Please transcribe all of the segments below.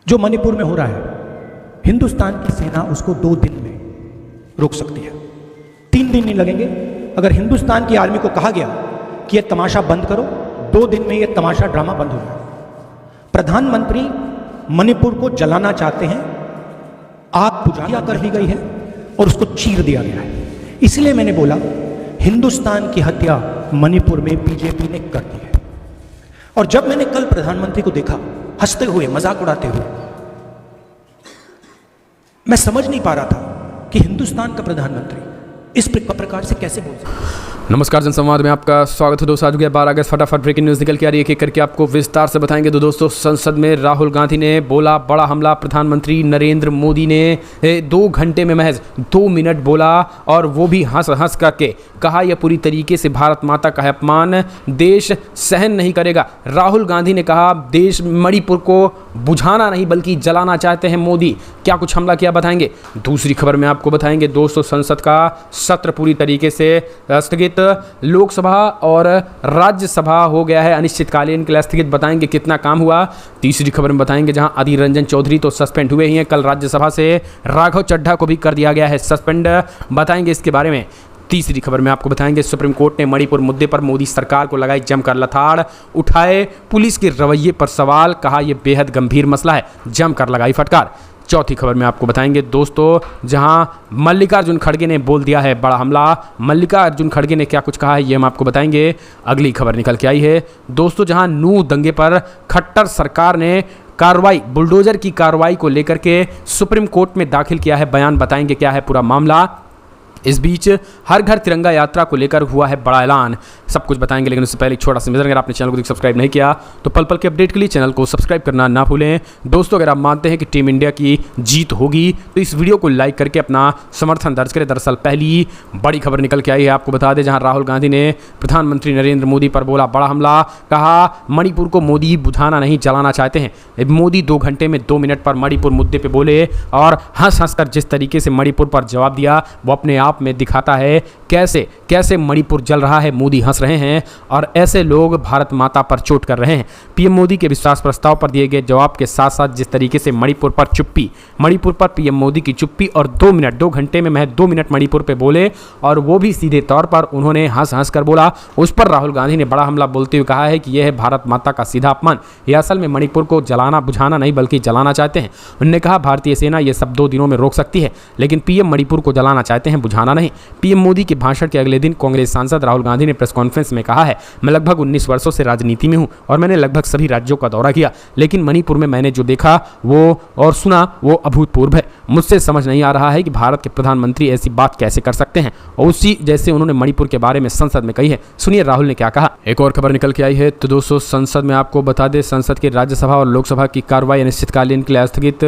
जो मणिपुर में हो रहा है, हिंदुस्तान की सेना उसको 2 दिन में रोक सकती है, 3 दिन नहीं लगेंगे। अगर हिंदुस्तान की आर्मी को कहा गया कि यह तमाशा बंद करो, 2 दिन में यह तमाशा ड्रामा बंद हो जाए। प्रधानमंत्री मणिपुर को जलाना चाहते हैं, आग बुझा कर दी गई है और उसको चीर दिया गया है। इसलिए मैंने बोला हिंदुस्तान की हत्या मणिपुर में बीजेपी ने कर दी है। और जब मैंने कल प्रधानमंत्री को देखा हंसते हुए, मजाक उड़ाते हुए, मैं समझ नहीं पा रहा था कि हिंदुस्तान का प्रधानमंत्री इस प्रकार से कैसे बोल सकता है। नमस्कार, जनसंवाद में आपका स्वागत है दोस्तों। आज 12 अगस्त फटाफट ब्रेकिंग न्यूज़ निकल के आ रही है, एक-एक करके आपको विस्तार से बताएंगे। तो दोस्तों, संसद में राहुल गांधी ने बोला बड़ा हमला। प्रधानमंत्री नरेंद्र मोदी ने 2 घंटे में महज 2 मिनट बोला और वो भी हंस हंस करके कहा यह पूरी तरीके से भारत माता का है अपमान, देश सहन नहीं करेगा। राहुल गांधी ने कहा देश मणिपुर को बुझाना नहीं बल्कि जलाना चाहते हैं मोदी। क्या कुछ हमला किया बताएंगे। दूसरी खबर में आपको बताएंगे दोस्तों, संसद का सत्र पूरी तरीके से स्थगित। लोकसभा और राज्यसभा हो गया है अनिश्चितकालीन के लिए स्थगित। बताएंगे कितना काम हुआ। तीसरी खबर में बताएंगे जहां अधीर रंजन चौधरी तो सस्पेंड हुए ही हैं, कल राज्यसभा से राघव चड्ढा को भी कर दिया गया है सस्पेंड। बताएंगे इसके बारे में। तीसरी खबर में आपको बताएंगे सुप्रीम कोर्ट ने मणिपुर मुद्दे पर मोदी सरकार को लगाई जमकर लताड़, उठाए पुलिस के रवैये पर सवाल, कहा यह बेहद गंभीर मसला है, जमकर लगाई फटकार। चौथी खबर में आपको बताएंगे दोस्तों, जहां मल्लिकार्जुन खड़गे ने बोल दिया है बड़ा हमला। मल्लिकार्जुन खड़गे ने क्या कुछ कहा है ये हम आपको बताएंगे। अगली खबर निकल के आई है दोस्तों, जहां नूह दंगे पर खट्टर सरकार ने कार्रवाई, बुलडोजर की कार्रवाई को लेकर के सुप्रीम कोर्ट में दाखिल किया है बयान। बताएंगे क्या है पूरा मामला। इस बीच हर घर तिरंगा यात्रा को लेकर हुआ है बड़ा ऐलान, सब कुछ बताएंगे। लेकिन उससे पहले एक छोटा सा निवेदन, अगर आपने चैनल को सब्सक्राइब नहीं किया तो पल पल के अपडेट के लिए चैनल को सब्सक्राइब करना ना भूलें। दोस्तों, अगर आप मानते हैं कि टीम इंडिया की जीत होगी तो इस वीडियो को लाइक करके अपना समर्थन दर्ज करें। दरअसल पहली बड़ी खबर निकल के आई है, आपको बता दें, जहां राहुल गांधी ने प्रधानमंत्री नरेंद्र मोदी पर बोला बड़ा हमला। कहा मणिपुर को मोदी बुझाना नहीं जलाना चाहते हैं। मोदी 2 घंटे में 2 मिनट पर मणिपुर मुद्दे पर बोले और हंस हंस कर जिस तरीके से मणिपुर पर जवाब दिया वो अपने आप में दिखाता है कैसे कैसे मणिपुर जल रहा है। मोदी हंस रहे हैं और ऐसे लोग भारत माता पर चोट कर रहे हैं। पीएम मोदी के विश्वास प्रस्ताव पर दिए गए जवाब के साथ साथ जिस तरीके से मणिपुर पर चुप्पी, मणिपुर पर पीएम मोदी की चुप्पी और 2 घंटे में महज 2 मिनट मणिपुर पे बोले और वो भी सीधे तौर पर उन्होंने हंस हंस कर बोला। उस पर राहुल गांधी ने बड़ा हमला बोलते हुए कहा है कि यह है भारत माता का सीधा अपमान, यह असल में मणिपुर को जलाना बुझाना नहीं बल्कि जलाना चाहते हैं। उन्होंने कहा भारतीय सेना यह सब 2 दिनों में रोक सकती है लेकिन पीएम मणिपुर को जलाना चाहते हैं, बुझाना नहीं। पीएम मोदी के भाषण के अगले दिन कांग्रेस सांसद राहुल गांधी ने प्रेस कॉन्फ्रेंस में कहा है, मैं लगभग 19 वर्षों से राजनीति में हूं और मैंने लगभग सभी राज्यों का दौरा किया, लेकिन मणिपुर में मैंने जो देखा वो और सुना वो अभूतपूर्व है। मुझसे समझ नहीं आ रहा है कि भारत के प्रधानमंत्री ऐसी बात कैसे कर सकते हैं। और उसी जैसे उन्होंने मणिपुर के बारे में संसद में कही है। सुनिए राहुल ने क्या कहा। एक और खबर निकल के आई है तो दोस्तों, संसद में आपको बता दें, संसद की राज्यसभा और लोकसभा की कार्रवाई अनिश्चितकालीन के लिए स्थगित।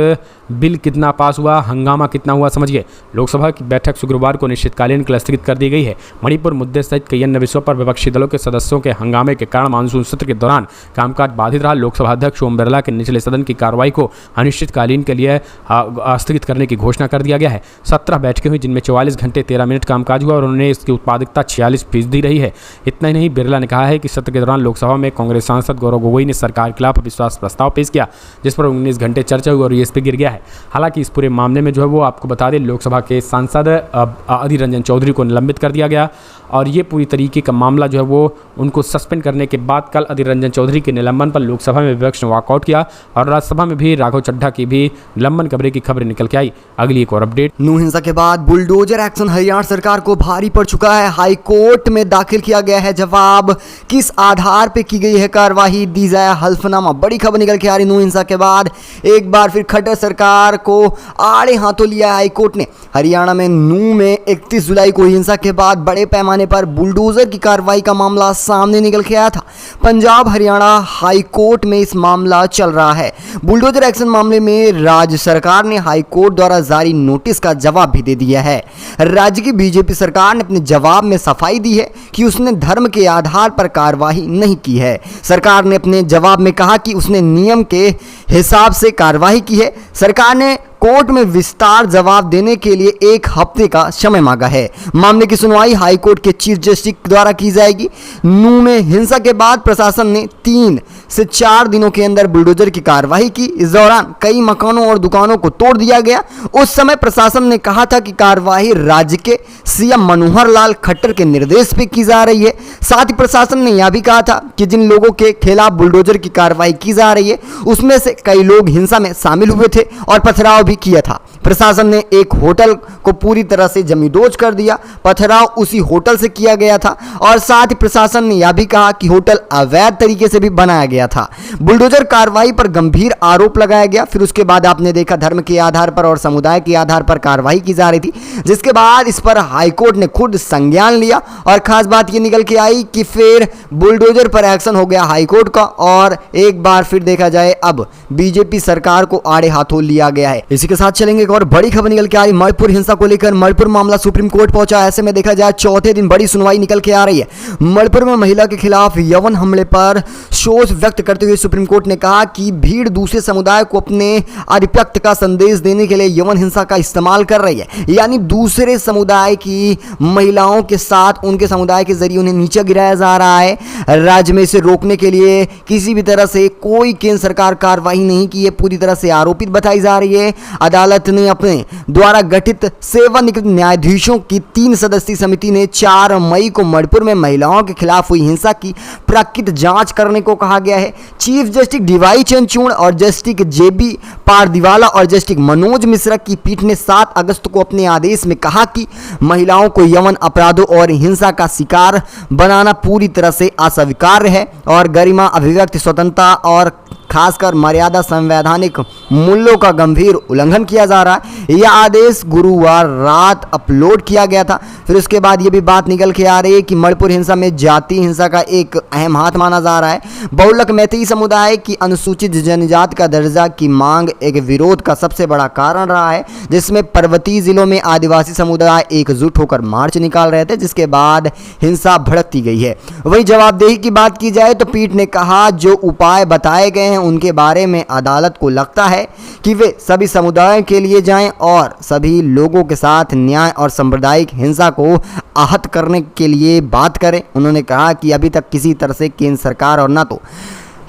बिल कितना पास हुआ, हंगामा कितना हुआ, समझिए। लोकसभा की बैठक शुक्रवार को अनिश्चितकालीन के लिए स्थगित कर दी गई है। मणिपुर मुद्दे सहित कई अन्य विषयों पर विपक्षी दलों के सदस्यों के हंगामे के कारण मानसून सत्र के दौरान कामकाज बाधित रहा। लोकसभा अध्यक्ष ओम बिरला के निचले सदन की कार्रवाई को अनिश्चितकालीन के लिए स्थगित करने की घोषणा कर दिया गया है। 17 बैठकें हुई जिनमें 44 घंटे 13 मिनट कामकाज हुआ और उन्होंने इसकी उत्पादकता 46% रही है। इतना ही नहीं, बिरला ने कहा है कि सत्र के दौरान लोकसभा में कांग्रेस सांसद गौरव गोगोई ने सरकार के खिलाफ अविश्वास प्रस्ताव पेश किया जिस पर 19 घंटे चर्चा हुई और ये इस पर गिर गया है। हालांकि इस पूरे मामले में जो है वो आपको बता दें, लोकसभा के सांसद अधीर रंजन चौधरी को निलंबित कर दिया गया और ये पूरी तरीके का मामला जो है वो उनको सस्पेंड करने के बाद कल अधीर रंजन चौधरी के निलंबन पर लोकसभा में विपक्ष ने वॉकआउट किया और राज्यसभा में भी राघव चड्ढा की भी निलंबन कबरे की खबरें निकल के आई। अगली एक और अपडेट। नूह हिंसा के बाद बुलडोजर एक्शन हरियाणा सरकार को भारी पड़ चुका है। हाई कोर्ट में दाखिल किया गया है जवाब, किस आधार पे की गई है कार्रवाई, दी जाए हल्फनामा। बड़ी खबर निकल के आ रही, नूह हिंसा के बाद एक बार फिर खट्टर सरकार को आड़े हाथों लिया हाई कोर्ट ने। हरियाणा में नूह में 31 जुलाई को हिंसा के बाद बड़े पैमाने पर बुलडोजर की कार्रवाई का मामला सामने निकल के आया था। पंजाब हरियाणा हाई कोर्ट में इस मामला चल रहा है। बुलडोजर एक्शन मामले में राज्य सरकार ने हाई कोर्ट द्वारा जारी नोटिस का जवाब भी दे दिया है। राज्य की बीजेपी सरकार ने अपने जवाब में सफाई दी है कि उसने धर्म के आधार पर कार्रवाई नहीं की है। सरकार ने अपने जवाब में कहा कि उसने नियम के हिसाब से कार्रवाई की है। सरकार ने कोर्ट में विस्तार जवाब देने के लिए 1 हफ्ते का समय मांगा है। मामले की सुनवाई हाई कोर्ट के चीफ जस्टिस द्वारा की जाएगी। नूह में हिंसा के बाद प्रशासन ने 3 से 4 दिनों के अंदर बुलडोजर की कार्रवाई की। इस दौरान कई मकानों और दुकानों को तोड़ दिया गया। उस समय प्रशासन ने कहा था कि कार्रवाई राज्य के सीएम मनोहर लाल खट्टर के निर्देश पे की जा रही है। साथ ही प्रशासन ने यह भी कहा था कि जिन लोगों के खिलाफ बुलडोजर की कार्रवाई की जा रही है उसमें से कई लोग हिंसा में शामिल हुए थे और पथराव भी किया था। प्रशासन ने एक होटल को पूरी तरह से जमींदोज कर दिया। पथराव उसी होटल से किया गया था और साथ ही प्रशासन ने यह भी कहा कि होटल अवैध तरीके से भी बनाया गया था। बुलडोजर कार्रवाई पर गंभीर आरोप लगाया गया। फिर उसके बाद आपने देखा धर्म के आधार पर और समुदाय के आधार पर कार्रवाई की जा रही थी, जिसके बाद इस पर हाईकोर्ट ने खुद संज्ञान लिया और खास बात यह निकल के आई कि फिर बुलडोजर पर एक्शन हो गया हाईकोर्ट का और एक बार फिर देखा जाए अब बीजेपी सरकार को आड़े हाथों लिया गया है। इसी के साथ चलेंगे और बड़ी खबर निकल के आ रही मणिपुर हिंसा को लेकर। मणिपुर मामला सुप्रीम कोर्ट पहुंचा। ऐसे में देखा जाए चौथे दिन बड़ी सुनवाई निकल के आ रही है। मणिपुर में महिला के खिलाफ यौन हमले पर शोष व्यक्त करते हुए सुप्रीम कोर्ट ने कहा कि भीड़ दूसरे समुदाय को अपने आधिपत्य का संदेश देने के लिए यौन हिंसा का इस्तेमाल कर रही है, यानी दूसरे समुदाय की महिलाओं के साथ उनके समुदाय के जरिए उन्हें नीचे गिराया जा रहा है। राज्य में इसे रोकने के लिए किसी भी तरह से कोई केंद्र सरकार कार्रवाई नहीं की है, पूरी तरह से आरोपित बताई जा रही है। अदालत ने अपने द्वारा गठित सेवानिवृत्त न्यायाधीशों की 3 सदस्यीय समिति ने 4 मई को मणिपुर में महिलाओं के खिलाफ हुई हिंसा की प्राकृतिक जांच करने को कहा गया है। चीफ जस्टिस डीवाई चंद्रचूड़ और जस्टिस जेबी पारदीवाला और जस्टिस मनोज मिश्रा की पीठ ने 7 अगस्त को अपने आदेश में कहा कि महिलाओं को यौन अपराधों और हिंसा का शिकार बनाना पूरी तरह से अस्वीकार्य है और गरिमा, अभिव्यक्ति स्वतंत्रता और खासकर मर्यादा संवैधानिक मूल्यों का गंभीर उल्लंघन किया जा रहा है। यह आदेश गुरुवार रात अपलोड किया गया था। फिर उसके बाद ये भी बात निकल के आ रही है कि मणिपुर हिंसा में जाति हिंसा का एक अहम हाथ माना जा रहा है। बहुलक मैतेई समुदाय की अनुसूचित जनजाति का दर्जा की मांग एक विरोध का सबसे बड़ा कारण रहा है, जिसमें पर्वतीय जिलों में आदिवासी समुदाय एकजुट होकर मार्च निकाल रहे थे, जिसके बाद हिंसा भड़कती गई है। वहीं जवाबदेही की बात की जाए तो पीठ ने कहा जो उपाय बताए गए हैं उनके बारे में अदालत को लगता है कि वे सभी समुदायों के लिए जाएं और सभी लोगों के साथ न्याय और सांप्रदायिक हिंसा को आहत करने के लिए बात करें। उन्होंने कहा कि अभी तक किसी तरह से केंद्र सरकार और न तो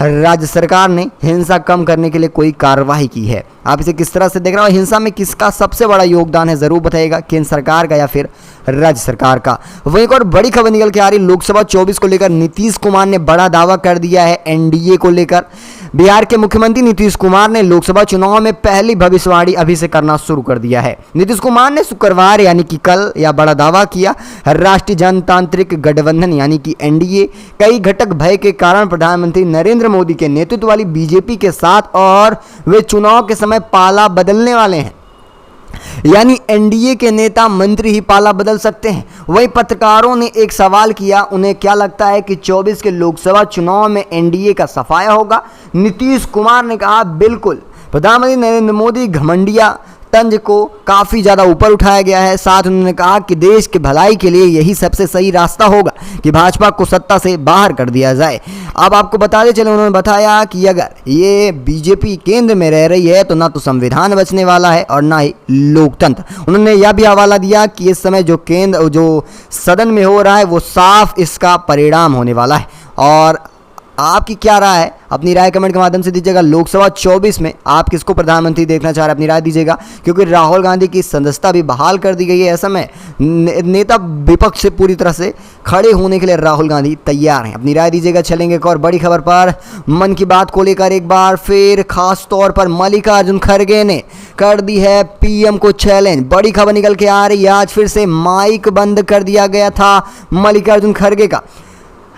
राज्य सरकार ने हिंसा कम करने के लिए कोई कार्रवाई की है। आप इसे किस तरह से देख रहे हो? हिंसा में किसका सबसे बड़ा योगदान है जरूर बताइएगा, केंद्र सरकार का या फिर राज्य सरकार का। वहीं एक और बड़ी खबर निकल के आ रही लोकसभा 24 को लेकर नीतीश कुमार ने बड़ा दावा कर दिया है एनडीए को लेकर। बिहार के मुख्यमंत्री नीतीश कुमार ने लोकसभा चुनाव में पहली भविष्यवाणी अभी से करना शुरू कर दिया है। नीतीश कुमार ने शुक्रवार यानी कि कल यह बड़ा दावा किया राष्ट्रीय जनतांत्रिक गठबंधन यानी कि एनडीए कई घटक भय के कारण प्रधानमंत्री नरेंद्र मोदी के नेतृत्व वाली बीजेपी के साथ और वे चुनाव के समय पाला बदलने वाले हैं, यानी एनडीए के नेता मंत्री ही पाला बदल सकते हैं। वहीं पत्रकारों ने एक सवाल किया, उन्हें क्या लगता है कि 24 के लोकसभा चुनाव में एनडीए का सफाया होगा? नीतीश कुमार ने कहा बिल्कुल। प्रधानमंत्री नरेंद्र मोदी घमंडिया तंज को काफ़ी ज़्यादा ऊपर उठाया गया है। साथ उन्होंने कहा कि देश की भलाई के लिए यही सबसे सही रास्ता होगा कि भाजपा को सत्ता से बाहर कर दिया जाए। अब आपको बताते चले, उन्होंने बताया कि अगर ये बीजेपी केंद्र में रह रही है तो ना तो संविधान बचने वाला है और ना ही लोकतंत्र। उन्होंने यह भी हवाला दिया कि इस समय जो सदन में हो रहा है वो साफ इसका परिणाम होने वाला है। और आपकी क्या राय है? अपनी राय कमेंट के माध्यम से दीजिएगा। लोकसभा 24 में आप किसको प्रधानमंत्री देखना चाह रहे हैं? अपनी राय दीजिएगा, क्योंकि राहुल गांधी की सदस्यता भी बहाल कर दी गई है। ऐसे में नेता विपक्ष से पूरी तरह से खड़े होने के लिए राहुल गांधी तैयार हैं। अपनी राय दीजिएगा। चलेंगे एक और बड़ी खबर पर। मन की बात को लेकर एक बार फिर खास तौर पर मल्लिकार्जुन खड़गे ने कर दी है पीएम को चैलेंज। बड़ी खबर निकल के आ रही है, आज फिर से माइक बंद कर दिया गया था मल्लिकार्जुन खड़गे का।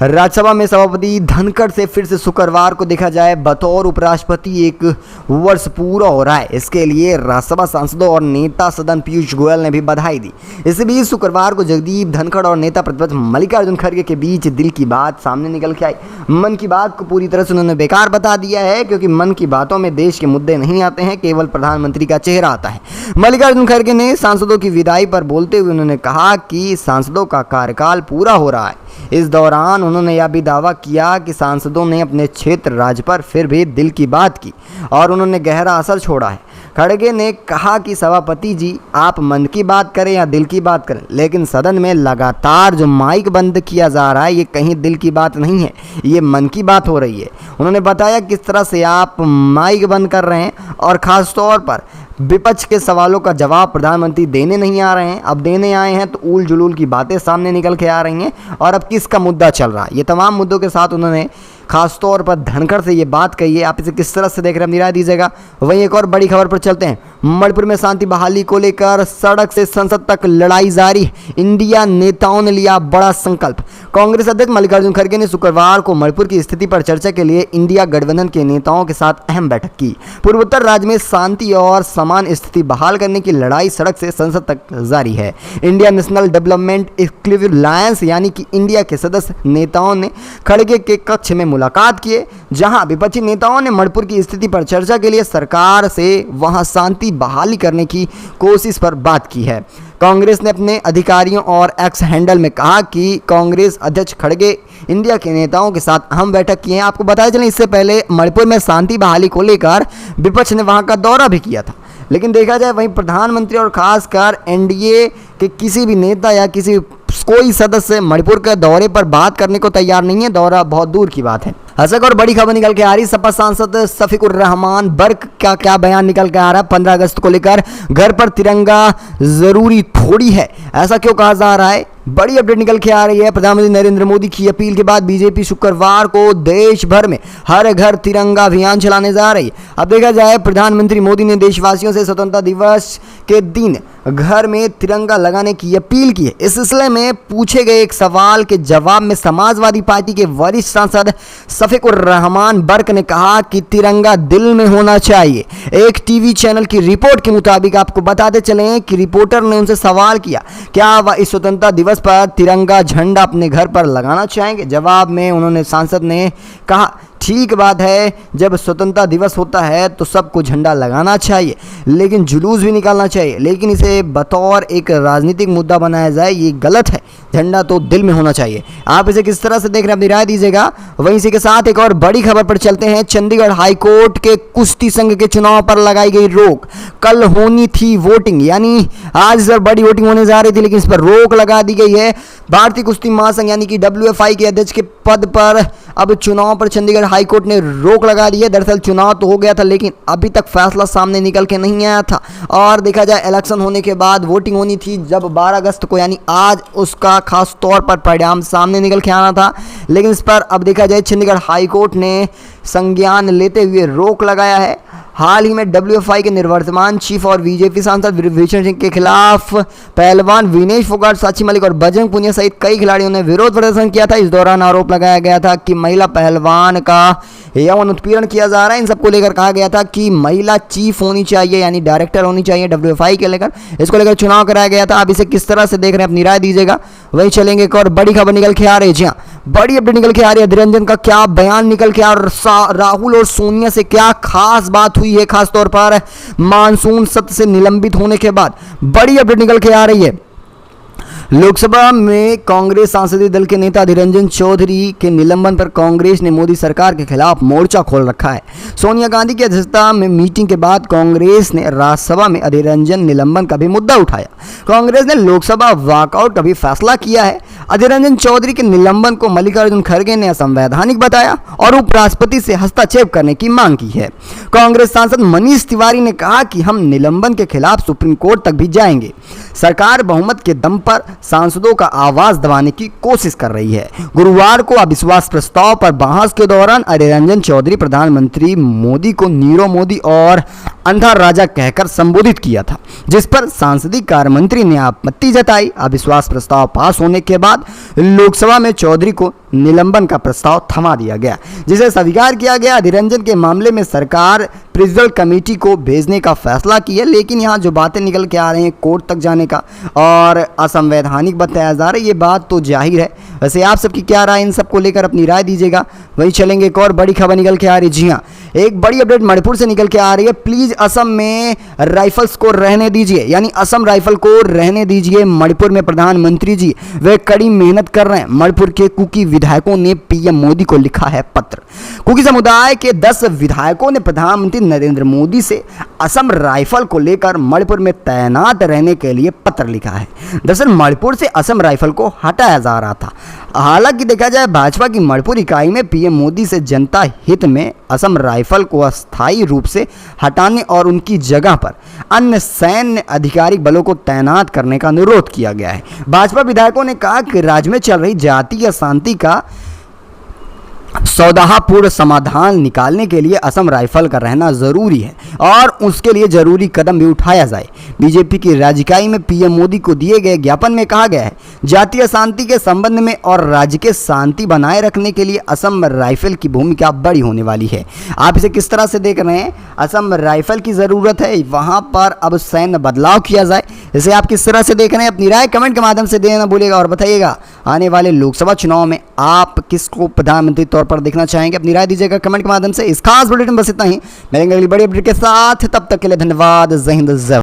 राज्यसभा में सभापति धनखड़ से फिर से शुक्रवार को देखा जाए बतौर उपराष्ट्रपति 1 वर्ष पूरा हो रहा है। इसके लिए राज्यसभा सांसदों और नेता सदन पीयूष गोयल ने भी बधाई दी। इस बीच शुक्रवार को जगदीप धनखड़ और नेता प्रतिपक्ष मल्लिकार्जुन खड़गे के बीच दिल की बात सामने निकल के आई। मन की बात को पूरी तरह से उन्होंने बेकार बता दिया है, क्योंकि मन की बातों में देश के मुद्दे नहीं आते हैं, केवल प्रधानमंत्री का चेहरा आता है। मल्लिकार्जुन खड़गे ने सांसदों की विदाई पर बोलते हुए उन्होंने कहा कि सांसदों का कार्यकाल पूरा हो रहा है। इस दौरान उन्होंने यह भी दावा किया कि सांसदों ने अपने क्षेत्र राज्य पर फिर भी दिल की बात की और उन्होंने गहरा असर छोड़ा है। खड़गे ने कहा कि सभापति जी आप मन की बात करें या दिल की बात करें, लेकिन सदन में लगातार जो माइक बंद किया जा रहा है ये कहीं दिल की बात नहीं है, ये मन की बात हो रही है। उन्होंने बताया किस तरह से आप माइक बंद कर रहे हैं और ख़ास तौर पर विपक्ष के सवालों का जवाब प्रधानमंत्री देने नहीं आ रहे हैं। अब देने आए हैं तो ऊल जुलूल की बातें सामने निकल के आ रही हैं और अब किसका मुद्दा चल रहा है, ये तमाम मुद्दों के साथ उन्होंने खास तौर पर धनखड़ से ये बात कही है। आप इसे किस तरह से देख रहे हैं, निराय दीजिएगा। वहीं एक और बड़ी खबर पर चलते हैं। मणिपुर में शांति बहाली को लेकर सड़क से संसद तक लड़ाई जारी, इंडिया नेताओं ने लिया बड़ा संकल्प। कांग्रेस अध्यक्ष मल्लिकार्जुन खड़गे ने शुक्रवार को मणिपुर की स्थिति पर चर्चा के लिए इंडिया गठबंधन के नेताओं के साथ अहम बैठक की। पूर्वोत्तर राज्य में शांति और समान स्थिति बहाल करने की लड़ाई सड़क से संसद तक जारी है। India national development inclusive alliance यानी कि इंडिया के सदस्य नेताओं ने खड़गे के कक्ष में मुलाकात किए, जहां विपक्षी नेताओं ने मणिपुर की स्थिति पर चर्चा के लिए सरकार से वहां शांति बहाली करने की कोशिश पर बात की है। कांग्रेस ने अपने अधिकारियों और एक्स हैंडल में कहा कि कांग्रेस अध्यक्ष खड़गे इंडिया के नेताओं के साथ अहम बैठक की है। आपको बताया चले इससे पहले मणिपुर में शांति बहाली को लेकर विपक्ष ने वहां का दौरा भी किया था, लेकिन देखा जाए वहीं प्रधानमंत्री और खासकर एनडीए के किसी भी नेता या कोई सदस्य मणिपुर के दौरे पर बात करने को तैयार नहीं है। दौरा बहुत दूर की बात है। हसक और बड़ी खबर निकल के आ रही, सपा सांसद शफीकुर रहमान बर्क का क्या बयान निकल के आ रहा है। 15 अगस्त को लेकर घर पर तिरंगा जरूरी थोड़ी है, ऐसा क्यों कहा जा रहा है। बड़ी अपडेट निकल के आ रही है। प्रधानमंत्री नरेंद्र मोदी की अपील के बाद बीजेपी शुक्रवार को देश भर में हर घर तिरंगा अभियान चलाने जा रही है। अब देखा जाए प्रधानमंत्री मोदी ने देशवासियों से स्वतंत्रता दिवस के दिन घर में तिरंगा लगाने की अपील की है। इस सिलसिले में पूछे गए एक सवाल के जवाब में समाजवादी पार्टी के वरिष्ठ सांसद शफीकुर रहमान बर्क ने कहा कि तिरंगा दिल में होना चाहिए। एक टीवी चैनल की रिपोर्ट के मुताबिक आपको बताते चलें कि रिपोर्टर ने उनसे सवाल किया क्या वह इस स्वतंत्रता दिवस पर तिरंगा झंडा अपने घर पर लगाना चाहेंगे। जवाब में उन्होंने सांसद ने कहा ठीक बात है, जब स्वतंत्रता दिवस होता है तो सबको झंडा लगाना चाहिए, लेकिन जुलूस भी निकालना चाहिए, लेकिन इसे बतौर एक राजनीतिक मुद्दा बनाया जाए ये गलत है। झंडा तो दिल में होना चाहिए। आप इसे किस तरह से देख रहे हैं अपनी राय दीजिएगा। वहीं इसी के साथ एक और बड़ी खबर पर चलते हैं। चंडीगढ़ हाईकोर्ट के कुश्ती संघ के चुनाव पर लगाई गई रोक। कल होनी थी वोटिंग, यानी आज इस पर बड़ी वोटिंग होने जा रही थी, लेकिन इस पर रोक लगा दी गई है। भारतीय कुश्ती महासंघ यानी कि WFI के अध्यक्ष के पद पर अब चुनाव पर चंडीगढ़ हाईकोर्ट ने रोक लगा दी है। दरअसल चुनाव तो हो गया था, लेकिन अभी तक फैसला सामने निकल के नहीं आया था और देखा जाए इलेक्शन होने के बाद वोटिंग होनी थी जब 12 अगस्त को, यानी आज उसका खास तौर पर परिणाम सामने निकल के आना था, लेकिन इस पर अब देखा जाए चंडीगढ़ हाईकोर्ट ने संज्ञान लेते हुए रोक लगाया है। हाल ही में WFI के निवर्तमान चीफ और बीजेपी सांसद विभूषण सिंह के खिलाफ पहलवान विनेश फोगाट, साक्षी मलिक और बजरंग पुनिया सहित कई खिलाड़ियों ने विरोध प्रदर्शन किया था। इस दौरान आरोप लगाया गया था कि महिला पहलवान का यौन उत्पीड़न किया जा रहा है। इन सबको लेकर कहा गया था कि महिला चीफ होनी चाहिए, यानी डायरेक्टर होनी चाहिए WFI के लेकर। इसको लेकर चुनाव कराया गया था। आप इसे किस तरह से देख रहे हैं अपनी राय दीजिएगा। वही चलेंगे एक और बड़ी खबर निकल के आ रही है। जी हाँ, बड़ी अपडेट निकल के आ रही है। अधीर रंजन का क्या बयान निकल के आ रहा, राहुल और सोनिया से क्या खास बात हुई है, खास तौर पर मानसून सत्र से निलंबित होने के बाद बड़ी अपडेट निकल के आ रही है। लोकसभा में कांग्रेस संसदीय दल के नेता अधीर रंजन चौधरी के निलंबन पर कांग्रेस ने मोदी सरकार के खिलाफ मोर्चा खोल रखा है। सोनिया गांधी की अध्यक्षता में मीटिंग के बाद कांग्रेस ने राज्यसभा में अधीर रंजन निलंबन का भी मुद्दा उठाया। कांग्रेस ने लोकसभा वॉकआउट का भी फैसला किया है। अधीर रंजन चौधरी के निलंबन को मल्लिकार्जुन खड़गे ने असंवैधानिक बताया और उपराष्ट्रपति से हस्तक्षेप करने की मांग की है। कांग्रेस सांसद मनीष तिवारी ने कहा कि हम निलंबन के खिलाफ सुप्रीम कोर्ट तक भी जाएंगे। सरकार बहुमत के दम पर सांसदों का आवाज दबाने की कोशिश कर रही है। गुरुवार को अविश्वास प्रस्ताव पर बहस के दौरान अधीर रंजन चौधरी प्रधानमंत्री मोदी को नीरो मोदी और अंधा राजा कहकर संबोधित किया था, जिस पर संसदीय कार्य मंत्री ने आपत्ति जताई। अविश्वास प्रस्ताव पास होने के बाद लोकसभा में चौधरी को निलंबन का प्रस्ताव थमा दिया गया, जिसे स्वीकार किया गया। अधीर रंजन के मामले में सरकार प्रिंसिपल कमेटी को भेजने का फैसला किया, लेकिन यहाँ जो बातें निकल के आ रही हैं कोर्ट तक जाने का और असंवैधानिक बताया जा रहा है, ये बात तो जाहिर है। वैसे आप सबकी क्या राय, इन सबको लेकर अपनी राय दीजिएगा। वही चलेंगे एक और बड़ी खबर निकल के आ रही है। जी हाँ, एक बड़ी अपडेट मणिपुर से निकल के आ रही है। प्लीज असम में राइफल्स को रहने दीजिए, यानी असम राइफल को रहने दीजिए। मणिपुर में प्रधानमंत्री जी वे कड़ी मेहनत कर रहे हैं। मणिपुर के कुकी विधायकों ने पीएम मोदी को लिखा है पत्र। कुकी समुदाय के 10 विधायकों ने प्रधानमंत्री नरेंद्र मोदी से असम राइफल को लेकर मणिपुर में तैनात रहने के लिए पत्र लिखा है। दरअसल मणिपुर से असम राइफल को हटाया जा रहा था। हालांकि देखा जाए भाजपा की मणिपुर इकाई में पीएम मोदी से जनता हित में असम राइफल को अस्थायी रूप से हटाने और उनकी जगह पर अन्य सैन्य आधिकारिक बलों को तैनात करने का अनुरोध किया गया है। भाजपा विधायकों ने कहा कि राज्य में चल रही जातीय अशांति का सौदापूर्ण समाधान निकालने के लिए असम राइफल का रहना जरूरी है और उसके लिए जरूरी कदम भी उठाया जाए। बीजेपी की राज्य इकाई में पीएम मोदी को दिए गए ज्ञापन में कहा गया है जातीय शांति के संबंध में और राज्य के शांति बनाए रखने के लिए असम राइफल की भूमिका बड़ी होने वाली है। आप इसे किस तरह से देख रहे हैं? असम राइफल की ज़रूरत है, वहाँ पर अब सैन्य बदलाव किया जाए, इसे आप किस तरह से देख रहे हैं? अपनी राय कमेंट के माध्यम से देना भूलिएगा और बताइएगा आने वाले लोकसभा चुनाव में आप किसको प्रधानमंत्री तौर पर देखना चाहेंगे? अपनी राय दीजिएगा कमेंट के माध्यम से। इस खास बुलेटिन बस इतना ही, मिलेंगे अगली बड़ी अपडेट के साथ, तब तक के लिए धन्यवाद। जय हिंद, जय